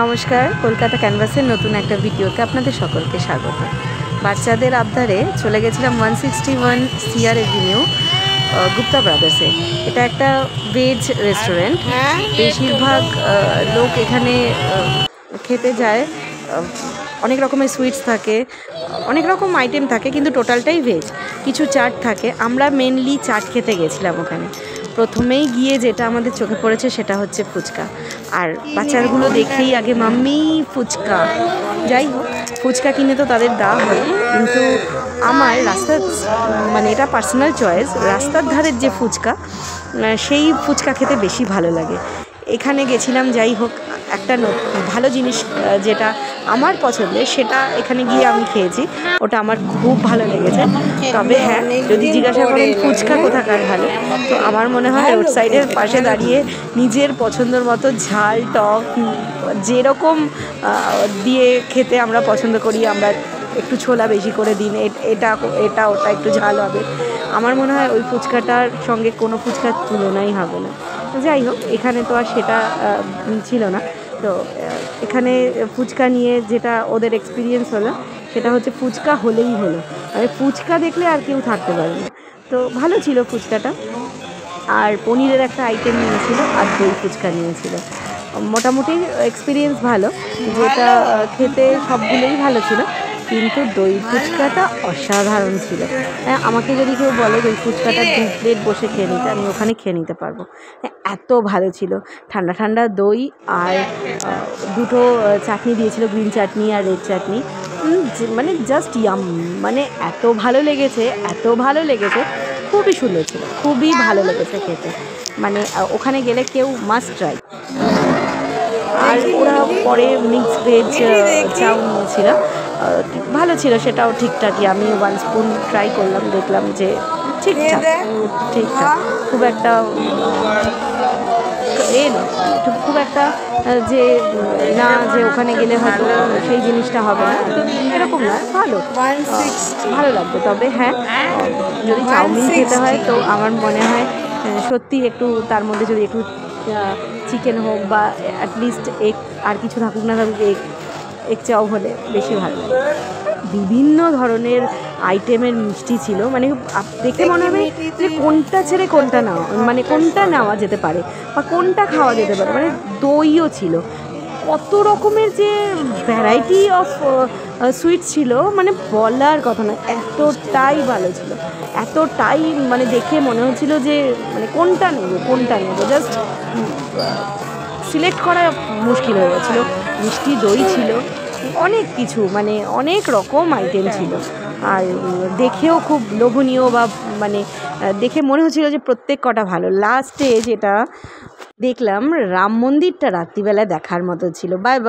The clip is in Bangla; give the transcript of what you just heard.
নমস্কার, কলকাতা ক্যানভাসের নতুন একটা ভিডিওতে আপনাদের সকলকে স্বাগত। বাচ্চাদের আবদারে চলে গেছিলাম 161 সিআর এভিনিউ গুপ্তা ব্রাদার্সে। এটা একটা ভেজ রেস্টুরেন্ট। বেশিরভাগ লোক এখানে খেতে যায়। অনেক রকমের সুইটস থাকে, অনেক রকম আইটেম থাকে, কিন্তু টোটালটাই ভেজ। কিছু চাট থাকে। আমরা মেনলি চাট খেতে গেছিলাম ওখানে। প্রথমেই গিয়ে যেটা আমাদের চোখে পড়েছে সেটা হচ্ছে ফুচকা। আর বাচ্চাগুলো দেখেই আগে মাম্মি ফুচকা। যাই হোক, ফুচকা কিনে তো তাদের দেওয়া হয়, কিন্তু আমার রাস্তার মানে এটা পার্সোনাল চয়েস, রাস্তার ধারের যে ফুচকা সেই ফুচকা খেতে বেশি ভালো লাগে। এখানে গেছিলাম, যাই হোক একটা ভালো জিনিস যেটা আমার পছন্দের সেটা এখানে গিয়ে আমি খেয়েছি, ওটা আমার খুব ভালো লেগেছে। তবে হ্যাঁ, যদি জিজ্ঞাসা করেন ফুচকা কোথাকার ভালো, তো আমার মনে হয় রোড সাইডের পাশে দাঁড়িয়ে নিজের পছন্দের মতো ঝাল টক যেরকম দিয়ে খেতে আমরা পছন্দ করি, আমরা একটু ছোলা বেশি করে দিন, এটা ওটা একটু ঝাল হবে, আমার মনে হয় ওই ফুচকাটার সঙ্গে কোনো ফুচকার তুলনাই হবে না। যাই হোক, এখানে তো আর সেটা ছিল না। তো এখানে ফুচকা নিয়ে যেটা ওদের এক্সপিরিয়েন্স হলো সেটা হচ্ছে ফুচকা হলেই হলো, মানে ফুচকা দেখলে আর কেউ থাকতে পারে না। তো ভালো ছিল ফুচকাটা। আর পনিরের একটা আইটেম নিয়েছিল আর দই ফুচকা নিয়েছিল। মোটামুটি এক্সপিরিয়েন্স ভালো, যেটা খেতে সবগুলোই ভালো ছিল, কিন্তু দই ফুচকাটা অসাধারণ ছিল। আমাকে যদি কেউ বলে দই ফুচকাটা 2 প্লেট বসে খেয়ে নিতে, আমি ওখানে খেয়ে নিতে পারবো, এত ভালো ছিল। ঠান্ডা ঠান্ডা দই আর দুটো চাটনি দিয়েছিল, গ্রিন চাটনি আর রেড চাটনি, মানে জাস্ট ইয়াম, মানে এত ভালো লেগেছে, খুবই সুন্দর ছিল, খুবই ভালো লেগেছে খেতে। মানে ওখানে গেলে কেউ মাস্ট ট্রাই। আর ওরা পরে মিক্স ভেজ চাউ নিয়েছিল, ভালো ছিল, সেটাও ঠিকঠাকই। আমি 1 স্পুন ট্রাই করলাম, দেখলাম যে ঠিকঠাক, খুব একটা খুব একটা যে না যে ওখানে গেলে হয়তো সেই জিনিসটা হবে না, এরকম না, ভালো লাগবে। তবে হ্যাঁ, যদি চাউমিন খেতে হয় তো আমার মনে হয় সত্যি একটু তার মধ্যে যদি একটু চিকেন হোক বা অ্যাটলিস্ট এগ, আর কিছু থাকুক না থাকুক, এগ চাও হলে বেশি ভালো লাগে। বিভিন্ন ধরনের আইটেমের মিষ্টি ছিল, মানে দেখে মনে হবে যে কোনটা ছেড়ে কোনটা নেওয়া, মানে কোনটা নেওয়া যেতে পারে বা কোনটা খাওয়া যেতে পারে। মানে দইও ছিল, কত রকমের যে ভ্যারাইটি অফ সুইট ছিল, মানে বলার কথা না, এতটাই ভালো ছিল, এতটাই মানে দেখে মনে হচ্ছিল যে মানে কোনটা নেবো, জাস্ট সিলেক্ট করা মুশকিল হয়ে গেছিলো। মিষ্টি দই ছিল, অনেক কিছু, মানে অনেক রকম আইটেম ছিল, আর দেখেও খুব লোভনীয়, বা মানে দেখে মনে হচ্ছিল যে প্রত্যেক কটা ভালো। লাস্টে যেটা দেখলাম, রাম মন্দিরটা রাত্রিবেলায় দেখার মতো ছিল। Bye bye.